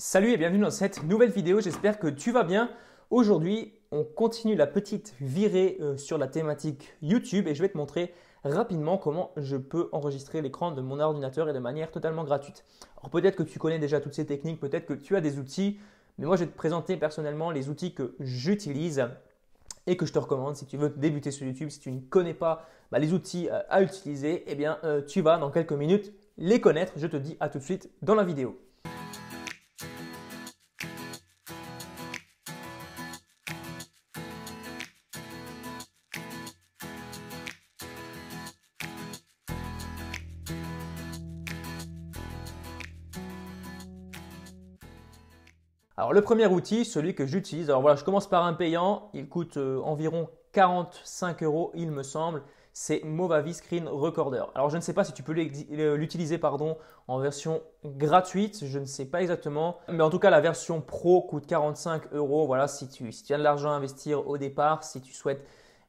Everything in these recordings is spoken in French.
Salut et bienvenue dans cette nouvelle vidéo, j'espère que tu vas bien. Aujourd'hui, on continue la petite virée sur la thématique YouTube et je vais te montrer rapidement comment je peux enregistrer l'écran de mon ordinateur et de manière totalement gratuite. Alors peut-être que tu connais déjà toutes ces techniques, peut-être que tu as des outils, mais moi je vais te présenter personnellement les outils que j'utilise et que je te recommande si tu veux débuter sur YouTube. Si tu ne connais pas les outils à utiliser, eh bien tu vas dans quelques minutes les connaître. Je te dis à tout de suite dans la vidéo. Alors le premier outil, celui que j'utilise, alors voilà, je commence par un payant, il coûte environ 45 euros il me semble, c'est Movavi Screen Recorder. Alors je ne sais pas si tu peux l'utiliser en version gratuite, je ne sais pas exactement, mais en tout cas la version pro coûte 45 euros. Voilà, si tu as de l'argent à investir au départ, si tu souhaites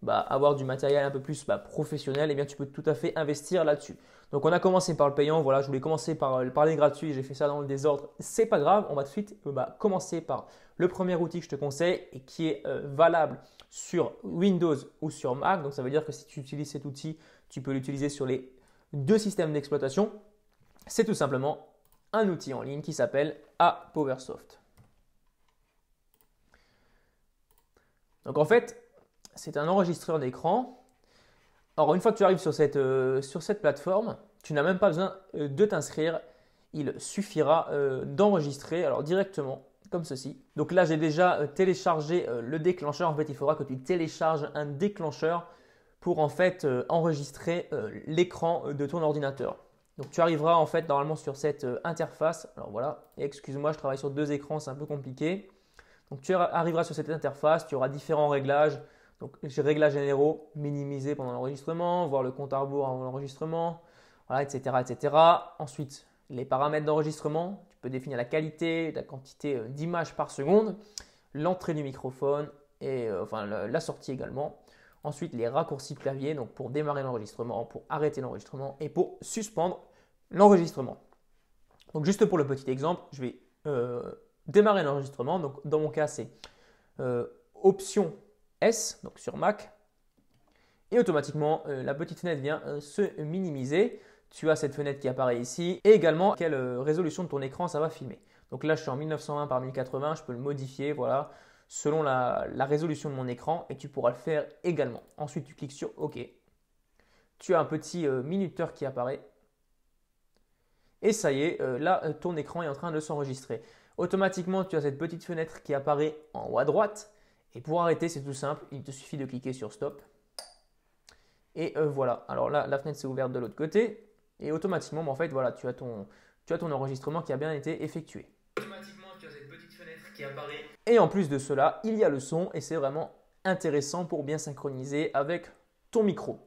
avoir du matériel un peu plus professionnel, eh bien tu peux tout à fait investir là-dessus. Donc on a commencé par le payant, voilà, je voulais commencer par les gratuits, j'ai fait ça dans le désordre, c'est pas grave, on va tout de suite commencer par le premier outil que je te conseille et qui est valable sur Windows ou sur Mac. Donc ça veut dire que si tu utilises cet outil, tu peux l'utiliser sur les deux systèmes d'exploitation. C'est tout simplement un outil en ligne qui s'appelle APowerSoft. Donc en fait, c'est un enregistreur d'écran. Alors, une fois que tu arrives sur cette plateforme, tu n'as même pas besoin de t'inscrire. Il suffira d'enregistrer directement comme ceci. Donc là, j'ai déjà téléchargé le déclencheur. En fait, il faudra que tu télécharges un déclencheur pour en fait enregistrer l'écran de ton ordinateur. Donc tu arriveras en fait normalement sur cette interface. Alors voilà, excuse-moi, je travaille sur deux écrans, c'est un peu compliqué. Donc tu arriveras sur cette interface, tu auras différents réglages. Donc, réglages généraux, minimiser pendant l'enregistrement, voir le compte à rebours avant l'enregistrement, voilà, etc., etc. Ensuite, les paramètres d'enregistrement, tu peux définir la qualité, la quantité d'images par seconde, l'entrée du microphone et la sortie également. Ensuite, les raccourcis clavier, donc pour démarrer l'enregistrement, pour arrêter l'enregistrement et pour suspendre l'enregistrement. Donc, juste pour le petit exemple, je vais démarrer l'enregistrement. Donc, dans mon cas, c'est option S, donc sur Mac, et automatiquement la petite fenêtre vient se minimiser. Tu as cette fenêtre qui apparaît ici et également quelle résolution de ton écran ça va filmer. Donc là je suis en 1920 par 1080, je peux le modifier voilà, selon la résolution de mon écran et tu pourras le faire également. Ensuite tu cliques sur OK. Tu as un petit minuteur qui apparaît et ça y est, là ton écran est en train de s'enregistrer. Automatiquement tu as cette petite fenêtre qui apparaît en haut à droite. Et pour arrêter, c'est tout simple, il te suffit de cliquer sur Stop. Et voilà, alors là, la fenêtre s'est ouverte de l'autre côté. Et automatiquement, en fait, voilà, tu as ton enregistrement qui a bien été effectué. Automatiquement, tu as cette petite fenêtre qui apparaît. Et en plus de cela, il y a le son et c'est vraiment intéressant pour bien synchroniser avec ton micro.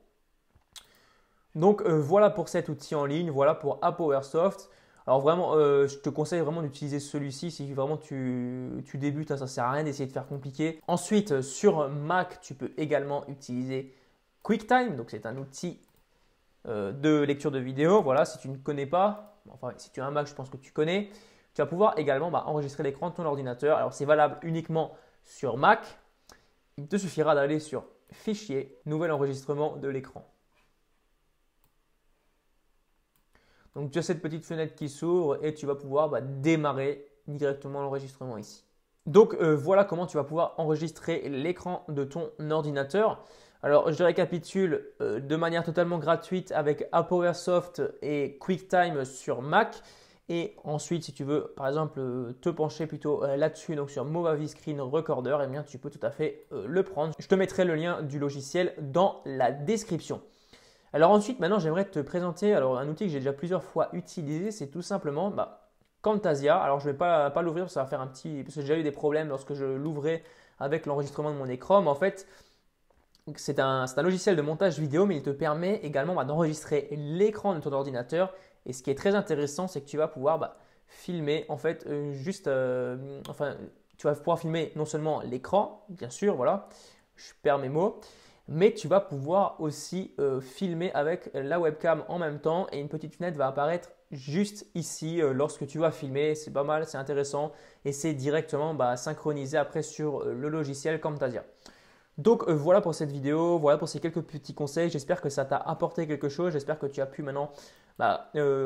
Donc voilà pour cet outil en ligne, voilà pour APowerSoft. Alors vraiment, je te conseille vraiment d'utiliser celui-ci si vraiment tu débutes, hein, ça ne sert à rien d'essayer de faire compliqué. Ensuite, sur Mac, tu peux également utiliser QuickTime. Donc c'est un outil de lecture de vidéo. Voilà, si tu ne connais pas, enfin si tu as un Mac, je pense que tu connais. Tu vas pouvoir également enregistrer l'écran de ton ordinateur. Alors c'est valable uniquement sur Mac. Il te suffira d'aller sur Fichier, Nouvel enregistrement de l'écran. Donc tu as cette petite fenêtre qui s'ouvre et tu vas pouvoir démarrer directement l'enregistrement ici. Donc voilà comment tu vas pouvoir enregistrer l'écran de ton ordinateur. Alors je récapitule de manière totalement gratuite avec APowerSoft et QuickTime sur Mac. Et ensuite si tu veux par exemple te pencher plutôt là-dessus, donc sur Movavi Screen Recorder, eh bien, tu peux tout à fait le prendre. Je te mettrai le lien du logiciel dans la description. Alors ensuite, maintenant, j'aimerais te présenter un outil que j'ai déjà plusieurs fois utilisé, c'est tout simplement Camtasia. Alors je ne vais pas l'ouvrir, ça va faire parce que j'ai déjà eu des problèmes lorsque je l'ouvrais avec l'enregistrement de mon écran. Mais en fait, c'est un logiciel de montage vidéo, mais il te permet également d'enregistrer l'écran de ton ordinateur. Et ce qui est très intéressant, c'est que tu vas pouvoir filmer en fait tu vas pouvoir filmer non seulement l'écran, bien sûr, voilà, je perds mes mots. Mais tu vas pouvoir aussi filmer avec la webcam en même temps et une petite fenêtre va apparaître juste ici lorsque tu vas filmer. C'est pas mal, c'est intéressant et c'est directement synchronisé après sur le logiciel Camtasia. Donc voilà pour cette vidéo, voilà pour ces quelques petits conseils. J'espère que ça t'a apporté quelque chose. J'espère que tu as pu maintenant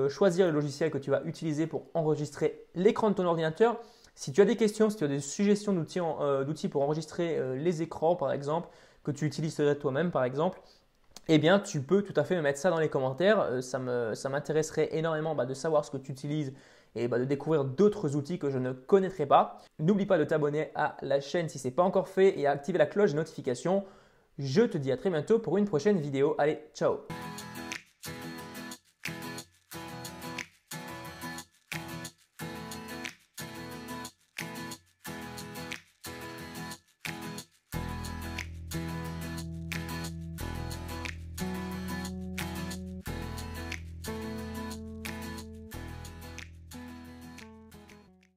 choisir le logiciel que tu vas utiliser pour enregistrer l'écran de ton ordinateur. Si tu as des questions, si tu as des suggestions d'outils pour enregistrer les écrans par exemple, que tu utiliserais toi-même par exemple, eh bien tu peux tout à fait me mettre ça dans les commentaires. Ça m'intéresserait énormément de savoir ce que tu utilises et de découvrir d'autres outils que je ne connaîtrais pas. N'oublie pas de t'abonner à la chaîne si ce n'est pas encore fait et à activer la cloche de notification. Je te dis à très bientôt pour une prochaine vidéo. Allez, ciao!